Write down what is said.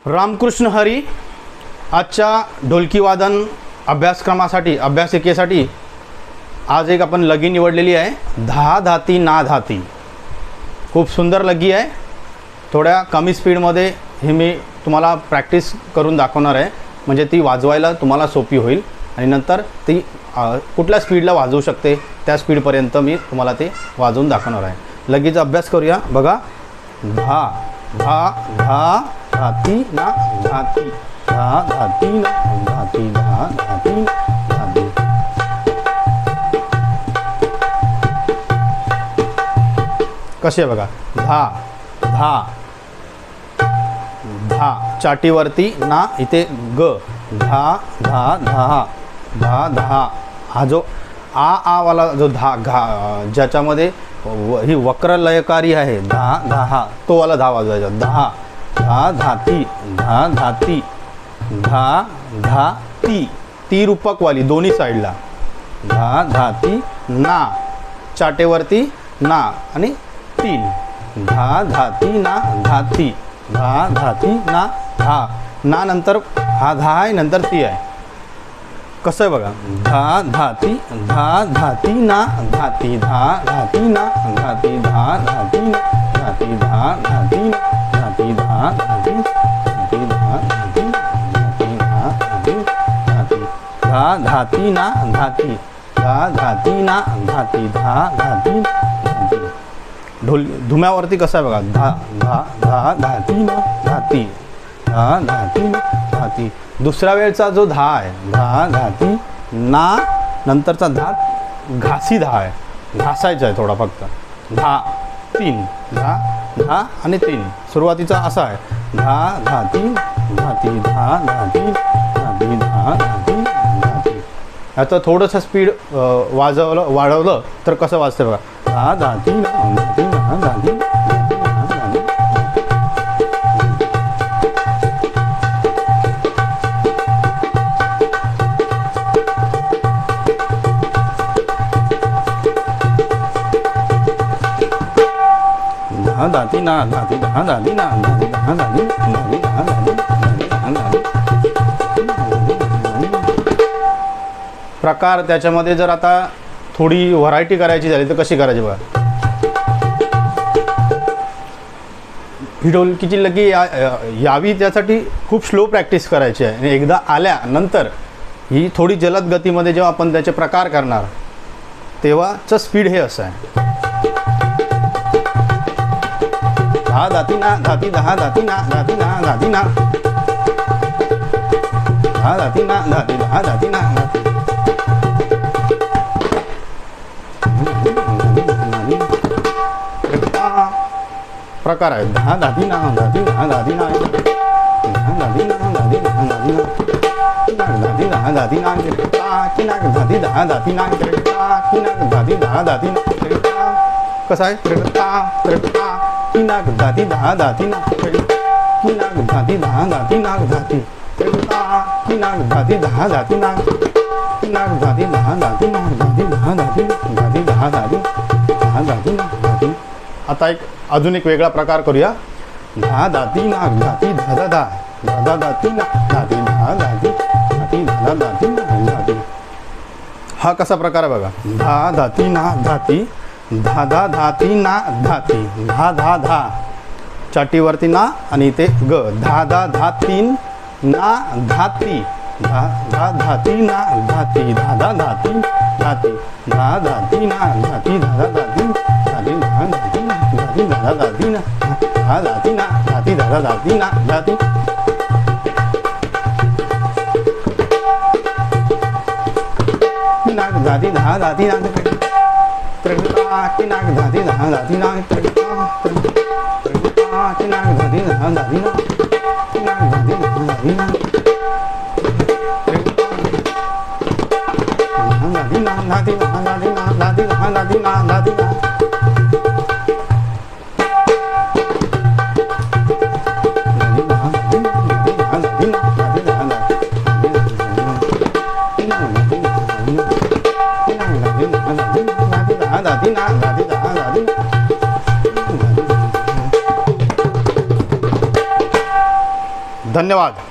रामकृष्ण हरी. आजच्या ढोलकी वादन अभ्यासक्रमासाठी अभ्यासिकेसाठी आज एक आपण लगी निवडलेली आहे. धा धाती ना धाती. खूप सुंदर लगी आहे. थोड्या कमी स्पीडमध्ये हे मी तुम्हाला प्रॅक्टिस करून दाखवणार आहे, म्हणजे ती वाजवायला तुम्हाला सोपी होईल आणि नंतर ती कुठल्या स्पीडला वाजवू शकते त्या स्पीडपर्यंत मी तुम्हाला ते वाजवून दाखवणार आहे. लगीचा अभ्यास करूया. बघा, धा धा धा धाती ना धाती, धा धाती ना धाती, धा धाती ना धाती. कसे बघा, धा धा धा चाटीवरती ना, इथे ग, धा धा धा धा धा. हा जो आ वाला जो धा घा ज्याच्यामध्ये ही वक्र लयकारी आहे, धा धा, तो वाला धा वाजवायचा. धा धा धाती, धा धाती, धा धाती, ती रूपकवाली दोन्ही साईडला. धा धाती ना चाटेवरती ना आणि तीन, धा धाती ना धाती, धा धाती ना धा. ना नंतर हा धा आहे, नंतर ती आहे. कसं आहे बघा, धा धाती, धा धाती ना धाती, धा धाती ना धाती, धा धाती ना धाती, धा धाती ना धाती, धा धाती धाती, धा धाती धाती, धा धाती धाती, धा धाती ना धाती, धा धाती ना धाती, धा धाती धाती. ढोल धुम्यावरती कसं आहे बघा, धा धा धा धाती ना धाती, धा धाती ना धाती. दुसऱ्या वेळचा जो धा आहे, धा धाती ना नंतरचा धा घासी धा आहे, घासायचा आहे थोडा फक्त. धा तीन, धा धा आणि तीन. सुरुवातीचा असा आहे, धा धाती धाती, धा धाती धाती, धा धाती धाती. याचं थोडंसं स्पीड वाढवलं तर कसं वाजतं बघा, धा धाती ना धाती, धा धाती धाती ना धाती, धा धाती ना धाती, धा धाती धाती, धा धाती धाती. प्रकार त्याच्यामध्ये जर आता थोडी व्हरायटी करायची झाली तर कशी करायची बघा. ही ढोलकीची लगी यावी त्यासाठी खूप स्लो प्रॅक्टिस करायची आहे आणि एकदा आल्यानंतर ही थोडी जलद गतीमध्ये जेव्हा आपण त्याचे प्रकार करणार तेव्हाचं स्पीड हे असं आहे. धा धाती ना धाती, धा धाती ना धाती, ना धाती ना धा धाती ना धाती, धा धाती ना धाती. प्रकार आहे, धा धाती ना धाती, धा धाती ना धा धाती ना धाती, धा धाती ना धाती, धा धाती ना की ना धाती, धा धाती ना की ना धाती, धा धाती ना. कसं आहे, की ना धाती, धा धाती ना की ना धाती, धा धाती ना धाती, की ना धाती, धा धाती ना की ना धाती, धा धाती ना धाती, धा धाती धाती, धा धाती धा धाती ना धाती. आता एक अजून एक वेगळा प्रकार करूया. धा धाती ना धाती, धा धा धा, धा धाती ना धाती, धा धाती धाती, धा धाती ना धाती. हा कसा प्रकार आहे बघा, धा धाती ना धाती, धा धा धाती ना धाती, धा धा धा चाटीवरती ना आणि इथे ग, धा धा धातीन ना धाती, धा धा धाती ना धाती, धा धा धाती धाती, धा धाती ना धाती, धा धा धाती धाती, धा धाती ना धाती, धा धा धाती ना धा धाती ना धाती, धा धा धाती ना धाती. ना धाती, धा धाती ना की ना धाती, धा धाती ना की ना धाती, धा धाती ना की ना धाती, धा धाती ना धाती ना धाती, धा धाती ना धाती, धा धाती ना धाती ना. धन्यवाद.